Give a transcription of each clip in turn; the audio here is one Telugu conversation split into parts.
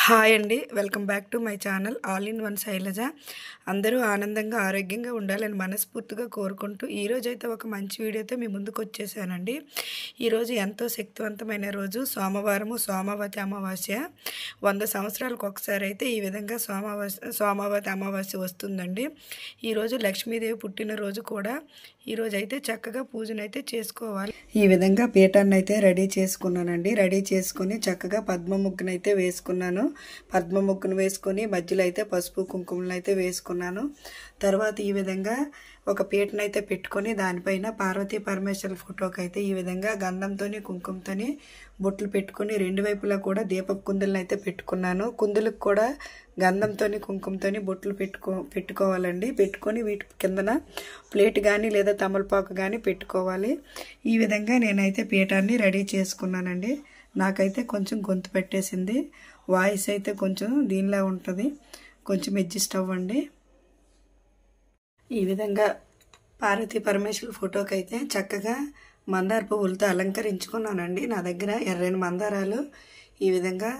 హాయ్ అండి, welcome back to my channel all in one Shailaja. అందరూ ఆనందంగా ఆరోగ్యంగా ఉండాలని మనస్ఫూర్తిగా కోరుకుంటూ ఈరోజైతే ఒక మంచి వీడియోతో మీ ముందుకు వచ్చేసానండి. ఈరోజు ఎంతో శక్తివంతమైన రోజు, సోమవతి అమావాస్య. 100 సంవత్సరాలకు ఒకసారి అయితే ఈ విధంగా సోమవతి అమావాస్య వస్తుందండి. ఈరోజు లక్ష్మీదేవి పుట్టినరోజు కూడా. ఈరోజు అయితే చక్కగా పూజనైతే చేసుకోవాలి. ఈ విధంగా పీఠాన్ని అయితే రెడీ చేసుకున్నానండి. రెడీ చేసుకుని చక్కగా పద్మ ముగ్గునైతే వేసుకున్నాను. పద్మ ముగ్గును వేసుకొని మధ్యలో అయితే పసుపు కుంకుమలు అయితే వేసుకున్నాను. తర్వాత ఈ విధంగా ఒక పీటను అయితే పెట్టుకొని దానిపైన పార్వతీ పరమేశ్వర ఫోటోకి అయితే ఈ విధంగా గంధంతోని కుంకుమతోని బొట్లు పెట్టుకొని రెండు వైపులా కూడా దీపపు కుందులను అయితే పెట్టుకున్నాను. కుందులకు కూడా గంధంతోని కుంకుమతోని బొట్లు పెట్టుకోవాలండి. పెట్టుకొని వీటి కిందన ప్లేట్ కానీ లేదా తమలపాకు కానీ పెట్టుకోవాలి. ఈ విధంగా నేనైతే పీఠాన్ని రెడీ చేసుకున్నానండి. నాకైతే కొంచెం గొంతు పెట్టేసింది, వాయిస్ అయితే కొంచెం దీనిలా ఉంటుంది, కొంచెం అడ్జస్ట్ అవ్వండి. ఈ విధంగా పార్వతీ పరమేశ్వర ఫోటోకి అయితే చక్కగా మందార పువ్వులతో అలంకరించుకున్నానండి. నా దగ్గర ఎర్రని మందారాలు ఈ విధంగా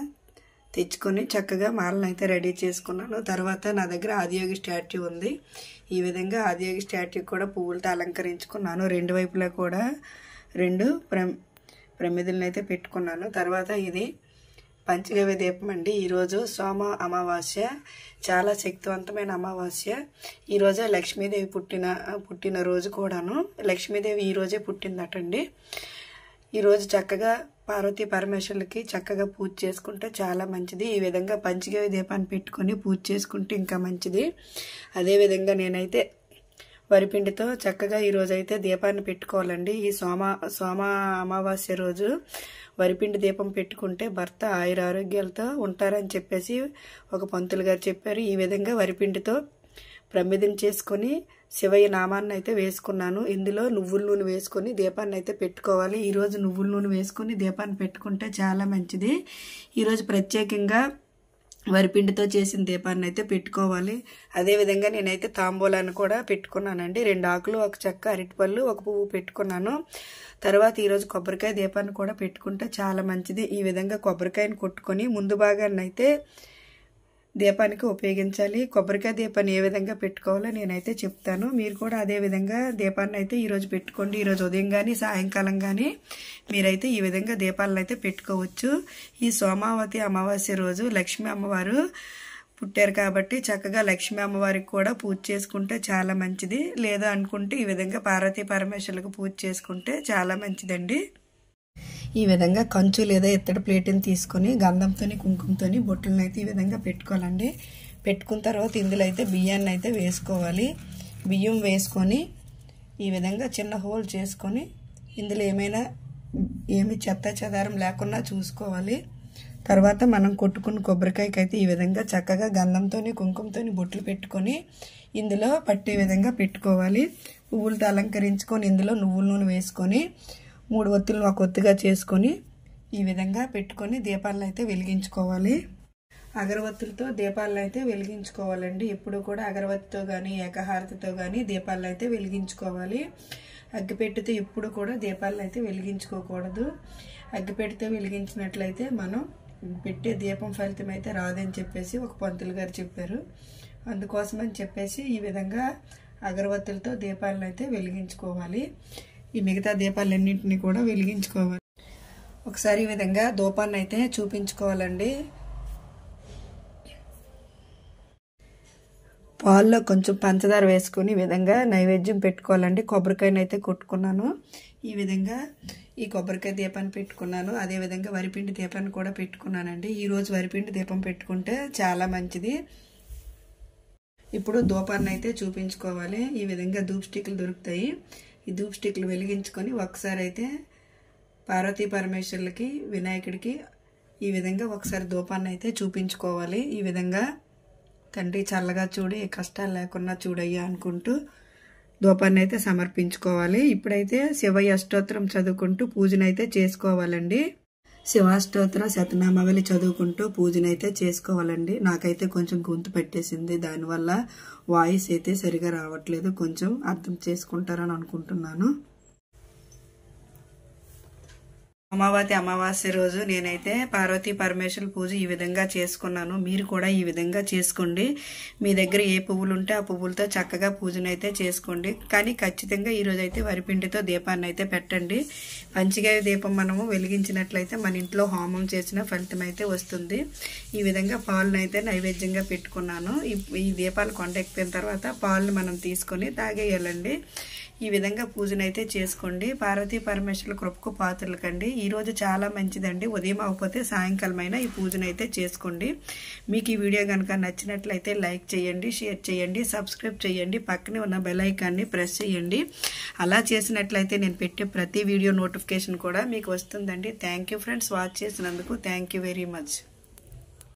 తెచ్చుకొని చక్కగా మాలను అయితే రెడీ చేసుకున్నాను. తర్వాత నా దగ్గర ఆదియోగి స్టాట్యూ ఉంది. ఈ విధంగా ఆదియోగి స్టాట్యూ కూడా పువ్వులతో అలంకరించుకున్నాను. రెండు వైపులా కూడా రెండు ప్రమిదలను అయితే పెట్టుకున్నాను. తర్వాత ఇది పంచగవ్య దీపం అండి. ఈరోజు సోమ అమావాస్య, చాలా శక్తివంతమైన అమావాస్య. ఈరోజే లక్ష్మీదేవి పుట్టిన రోజు కూడాను. లక్ష్మీదేవి ఈరోజే పుట్టిందటండి. ఈరోజు చక్కగా పార్వతీ పరమేశ్వరులకి చక్కగా పూజ చేసుకుంటే చాలా మంచిది. ఈ విధంగా పంచగవ్య దీపాన్ని పెట్టుకొని పూజ చేసుకుంటే ఇంకా మంచిది. అదేవిధంగా నేనైతే వరిపిండితో చక్కగా ఈరోజు అయితే దీపాన్ని పెట్టుకోవాలండి. ఈ సోమ అమావాస్య రోజు వరిపిండి దీపం పెట్టుకుంటే భర్త ఆయురారోగ్యాలతో ఉంటారని చెప్పేసి ఒక పంతులు గారు చెప్పారు. ఈ విధంగా వరిపిండితో ప్రమిదం చేసుకొని శివయ్య నామాన్ని అయితే వేసుకున్నాను. ఇందులో నువ్వుల నూనె వేసుకొని దీపాన్ని అయితే పెట్టుకోవాలి. ఈరోజు నువ్వుల నూనె వేసుకొని దీపాన్ని పెట్టుకుంటే చాలా మంచిది. ఈరోజు ప్రత్యేకంగా వరిపిండితో చేసిన దీపాన్ని అయితే పెట్టుకోవాలి. అదేవిధంగా నేనైతే తాంబూలాన్ని కూడా పెట్టుకున్నానండి. 2 ఆకులు, ఒక చెక్క, అరటిపళ్ళు, ఒక పువ్వు పెట్టుకున్నాను. తర్వాత ఈరోజు కొబ్బరికాయ దీపాన్ని కూడా పెట్టుకుంటే చాలా మంచిది. ఈ విధంగా కొబ్బరికాయను కొట్టుకొని ముందు భాగాన్ని అయితే దీపానికి ఉపయోగించాలి. కొబ్బరికాయ దీపాన్ని ఏ విధంగా పెట్టుకోవాలో నేనైతే చెప్తాను. మీరు కూడా అదే విధంగా దీపాన్ని అయితే ఈరోజు పెట్టుకోండి. ఈరోజు ఉదయం కానీ సాయంకాలం కానీ మీరైతే ఈ విధంగా దీపాలను అయితే పెట్టుకోవచ్చు. ఈ సోమావతి అమావాస్య రోజు లక్ష్మీ అమ్మవారు పుట్టారు కాబట్టి చక్కగా లక్ష్మీ అమ్మవారికి కూడా పూజ చేసుకుంటే చాలా మంచిది. లేదా అనుకుంటే ఈ విధంగా పార్వతీ పరమేశ్వరులకు పూజ చేసుకుంటే చాలా మంచిదండి. ఈ విధంగా కంచు లేదా ఇత్తడి ప్లేట్ని తీసుకొని గంధంతోని కుంకుమతోని బొట్టులను అయితే ఈ విధంగా పెట్టుకోవాలండి. పెట్టుకున్న తర్వాత ఇందులో అయితే బియ్యాన్ని అయితే వేసుకోవాలి. బియ్యం వేసుకొని ఈ విధంగా చిన్న హోల్ చేసుకొని ఇందులో ఏమి చెత్త చెదారం లేకుండా చూసుకోవాలి. తర్వాత మనం కొట్టుకున్న కొబ్బరికాయకి అయితే ఈ విధంగా చక్కగా గంధంతోని కుంకుమతోని బొట్లు పెట్టుకొని ఇందులో పట్టే విధంగా పెట్టుకోవాలి. పువ్వులతో అలంకరించుకొని ఇందులో నువ్వుల నూనె వేసుకొని 3 ఒత్తులను ఒక ఒత్తిగా చేసుకొని ఈ విధంగా పెట్టుకొని దీపాలను అయితే వెలిగించుకోవాలి. అగరవత్తులతో దీపాలను అయితే వెలిగించుకోవాలండి. ఎప్పుడు కూడా అగరవత్తితో కానీ ఏకహారతితో కానీ దీపాలను అయితే వెలిగించుకోవాలి. అగ్గిపెట్టెతో ఎప్పుడు కూడా దీపాలను అయితే వెలిగించుకోకూడదు. అగ్గిపెట్టెతో వెలిగించినట్లయితే మనం పెట్టే దీపం ఫలితం అయితే రాదని చెప్పేసి ఒక పంతులు గారు చెప్పారు. అందుకోసమని చెప్పేసి ఈ విధంగా అగరవత్తులతో దీపాలను అయితే వెలిగించుకోవాలి. ఈ మిగతా దీపాలన్నింటినీ కూడా వెలిగించుకోవాలి. ఒకసారి ఈ విధంగా ధూపాన్ని అయితే చూపించుకోవాలండి. పాల్లో కొంచెం పంచదార వేసుకుని ఈ విధంగా నైవేద్యం పెట్టుకోవాలండి. కొబ్బరికాయను అయితే కొట్టుకున్నాను. ఈ విధంగా ఈ కొబ్బరికాయ దీపాన్ని పెట్టుకున్నాను. అదేవిధంగా వరిపిండి దీపాన్ని కూడా పెట్టుకున్నానండి. ఈరోజు వరిపిండి దీపం పెట్టుకుంటే చాలా మంచిది. ఇప్పుడు ధూపాన్ని అయితే చూపించుకోవాలి. ఈ విధంగా ధూప్ స్టిక్లు దొరుకుతాయి. ఈ ధూప్ స్టిక్లు వెలిగించుకొని ఒకసారి అయితే పార్వతీ పరమేశ్వరులకి వినాయకుడికి ఈ విధంగా ఒకసారి ధూపాన్ని అయితే చూపించుకోవాలి. ఈ విధంగా తండ్రి చల్లగా చూడు, ఏ కష్టాలు లేకుండా చూడయ్యా అనుకుంటూ ధూపాన్ని అయితే సమర్పించుకోవాలి. ఇప్పుడైతే శివయ్య అష్టోత్తరం చదువుకుంటూ పూజనైతే చేసుకోవాలండి. శివాష్టోత్తర శతనామావళి చదువుకుంటూ పూజనైతే చేసుకోవాలండి. నాకైతే కొంచెం గొంతు పెట్టేసింది, దానివల్ల వాయిస్ అయితే సరిగా రావట్లేదు. కొంచెం అర్థం చేసుకుంటారని అనుకుంటున్నాను. అమావాస్య రోజు నేనైతే పార్వతీ పరమేశ్వరుల పూజ ఈ విధంగా చేసుకున్నాను. మీరు కూడా ఈ విధంగా చేసుకోండి. మీ దగ్గర ఏ పువ్వులు ఉంటే ఆ పువ్వులతో చక్కగా పూజనైతే చేసుకోండి. కానీ ఖచ్చితంగా ఈరోజు అయితే వరిపిండితో దీపాన్ని అయితే పెట్టండి. పంచగాయ దీపం మనము వెలిగించినట్లయితే మన ఇంట్లో హోమం చేసిన ఫలితం అయితే వస్తుంది. ఈ విధంగా పాలను అయితే నైవేద్యంగా పెట్టుకున్నాను. ఈ దీపాలు కొండ ఎక్కిన తర్వాత పాలను మనం తీసుకొని తాగేయాలండి. ఈ విధంగా పూజనైతే చేసుకోండి. పార్వతీ పరమేశ్వరుల కృపకు పాత్రలు కండి. ఈరోజు చాలా మంచిదండి. ఉదయం అవ్వకపోతే సాయంకాలమైనా ఈ పూజనైతే చేసుకోండి. మీకు ఈ వీడియో కనుక నచ్చినట్లయితే లైక్ చేయండి, షేర్ చేయండి, సబ్స్క్రైబ్ చేయండి, పక్కనే ఉన్న బెల్ ఐకాన్ని ప్రెస్ చేయండి. అలా చేసినట్లయితే నేను పెట్టే ప్రతి వీడియో నోటిఫికేషన్ కూడా మీకు వస్తుందండి. థ్యాంక్ యూ ఫ్రెండ్స్, వాచ్ చేసినందుకు థ్యాంక్ యూ వెరీ మచ్.